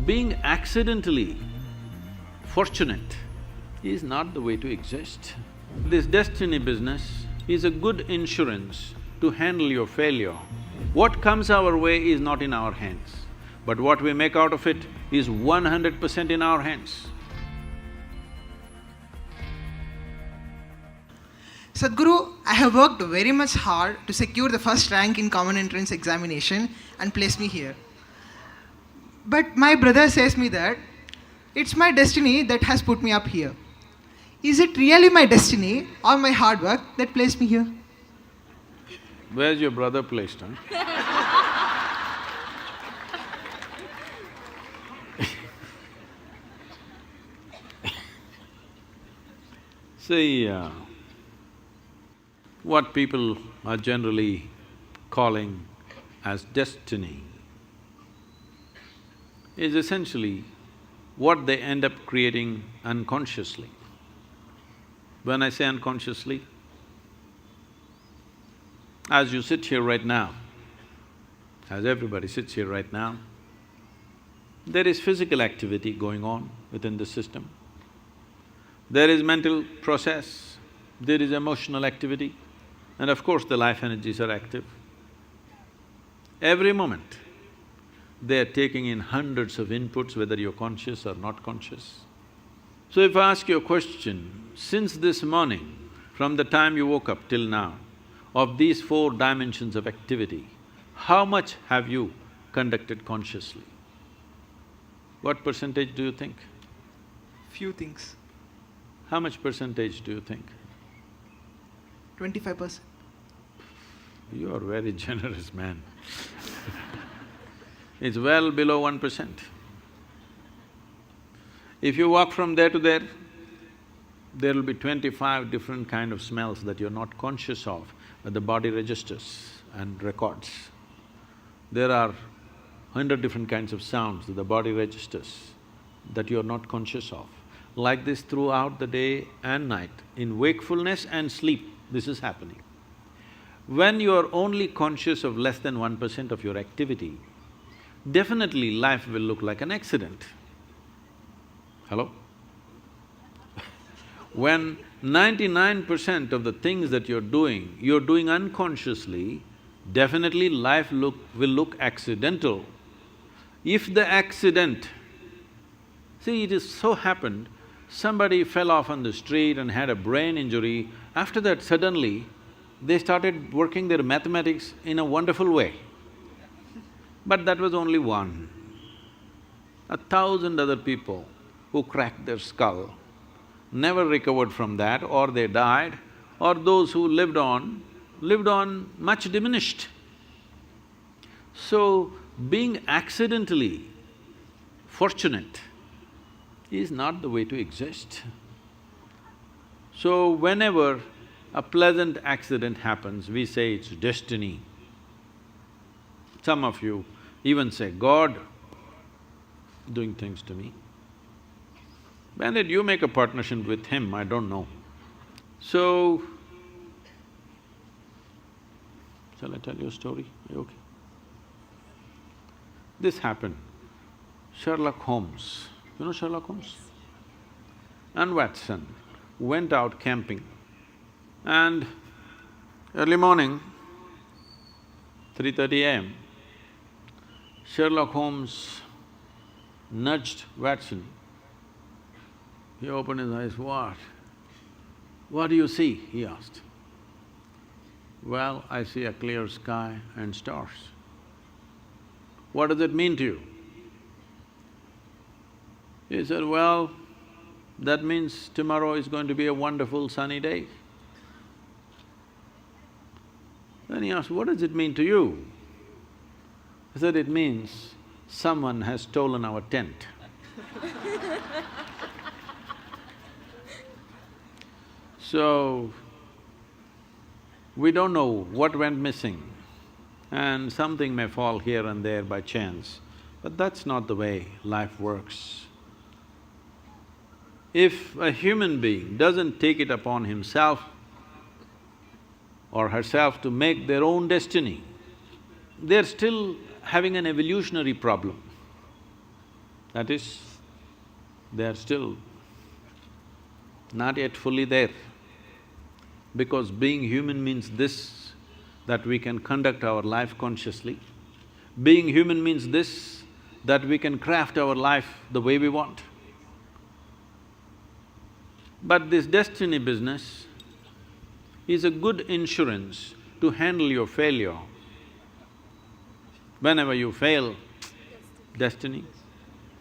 Being accidentally fortunate is not the way to exist. This destiny business is a good insurance to handle your failure. What comes our way is not in our hands, but what we make out of it is 100% in our hands. Sadhguru, I have worked very much hard to secure the first rank in common entrance examination and place me here. But my brother says me that it's my destiny that has put me up here. Is it really my destiny or my hard work that placed me here? Where's your brother placed, huh? See, what people are generally calling as destiny is essentially what they end up creating unconsciously. When I say unconsciously, as you sit here right now, as everybody sits here right now, there is physical activity going on within the system. There is mental process, there is emotional activity, and of course the life energies are active. Every moment, they are taking in hundreds of inputs, whether you're conscious or not conscious. So if I ask you a question, since this morning, from the time you woke up till now, of these 4 dimensions of activity, how much have you conducted consciously? What percentage do you think? Few things. How much percentage do you think? 25%. You are very generous man. It's well below 1%. If you walk from there to there, there will be 25 different kind of smells that you're not conscious of, but the body registers and records. There are 100 different kinds of sounds that the body registers that you're not conscious of. Like this throughout the day and night, in wakefulness and sleep, this is happening. When you are only conscious of less than 1% of your activity, definitely life will look like an accident. Hello? When 99% of the things that you're doing unconsciously, definitely life will look accidental. If the accident… See, it is so happened, somebody fell off on the street and had a brain injury, after that suddenly, they started working their mathematics in a wonderful way. But that was only one. 1,000 other people who cracked their skull never recovered from that, or they died, or those who lived on much diminished. So, being accidentally fortunate is not the way to exist. So, whenever a pleasant accident happens, we say it's destiny. Some of you even say, God doing things to me. When did you make a partnership with him? I don't know. So, shall I tell you a story? Are you okay? This happened. Sherlock Holmes, you know Sherlock Holmes? And Watson went out camping, and early morning, 3:30 a.m., Sherlock Holmes nudged Watson. He opened his eyes, "What? What do you see?" he asked. "Well, I see a clear sky and stars." "What does it mean to you?" He said, "Well, that means tomorrow is going to be a wonderful sunny day." Then he asked, "What does it mean to you?" He said, "It means someone has stolen our tent." So, we don't know what went missing, and something may fall here and there by chance, but that's not the way life works. If a human being doesn't take it upon himself or herself to make their own destiny, they're still having an evolutionary problem. That is, they are still not yet fully there. Because being human means this, that we can conduct our life consciously. Being human means this, that we can craft our life the way we want. But this destiny business is a good insurance to handle your failure. Whenever you fail, destiny,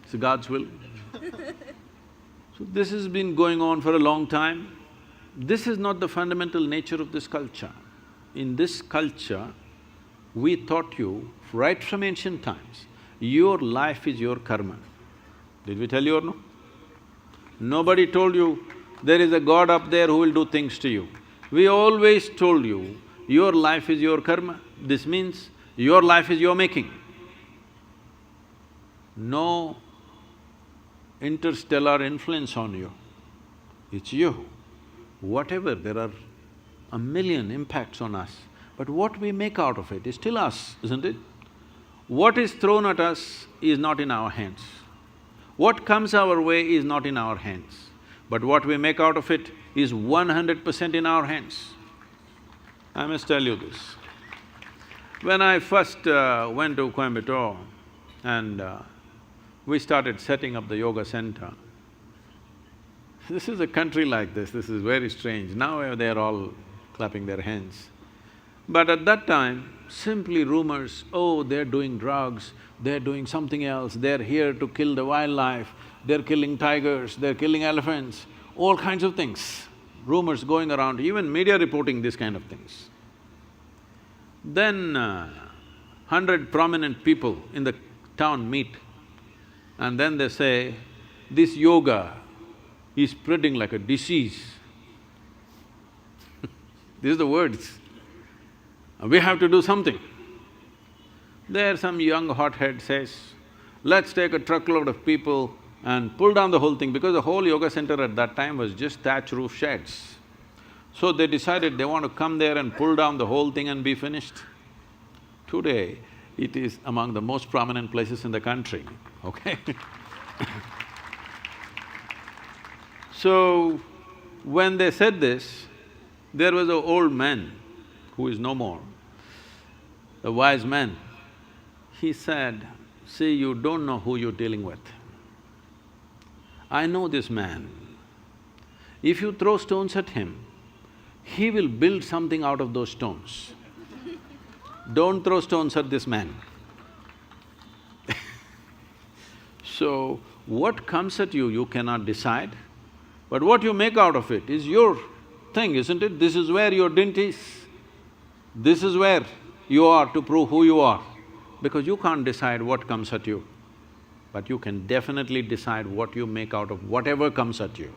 it's God's will. So this has been going on for a long time. This is not the fundamental nature of this culture. In this culture, we taught you right from ancient times, your life is your karma. Did we tell you or no? Nobody told you there is a God up there who will do things to you. We always told you, your life is your karma. This means your life is your making. No interstellar influence on you, it's you. Whatever, there are a million impacts on us, but what we make out of it is still us, isn't it? What is thrown at us is not in our hands. What comes our way is not in our hands, but what we make out of it is 100% in our hands. I must tell you this. When I first went to Coimbatore and we started setting up the yoga center, this is a country like this is very strange. Now they're all clapping their hands. But at that time, simply rumors, oh, they're doing drugs, they're doing something else, they're here to kill the wildlife, they're killing tigers, they're killing elephants, all kinds of things. Rumors going around, even media reporting these kind of things. Then 100 prominent people in the town meet and then they say, this yoga is spreading like a disease. These are the words. We have to do something. There some young hothead says, let's take a truckload of people and pull down the whole thing, because the whole yoga center at that time was just thatch roof sheds. So they decided they want to come there and pull down the whole thing and be finished. Today, it is among the most prominent places in the country, okay? So, when they said this, there was an old man who is no more, a wise man. He said, see, you don't know who you're dealing with. I know this man. If you throw stones at him, he will build something out of those stones. Don't throw stones at this man. So, what comes at you, you cannot decide, but what you make out of it is your thing, isn't it? This is where your dint is. This is where you are to prove who you are, because you can't decide what comes at you, but you can definitely decide what you make out of whatever comes at you.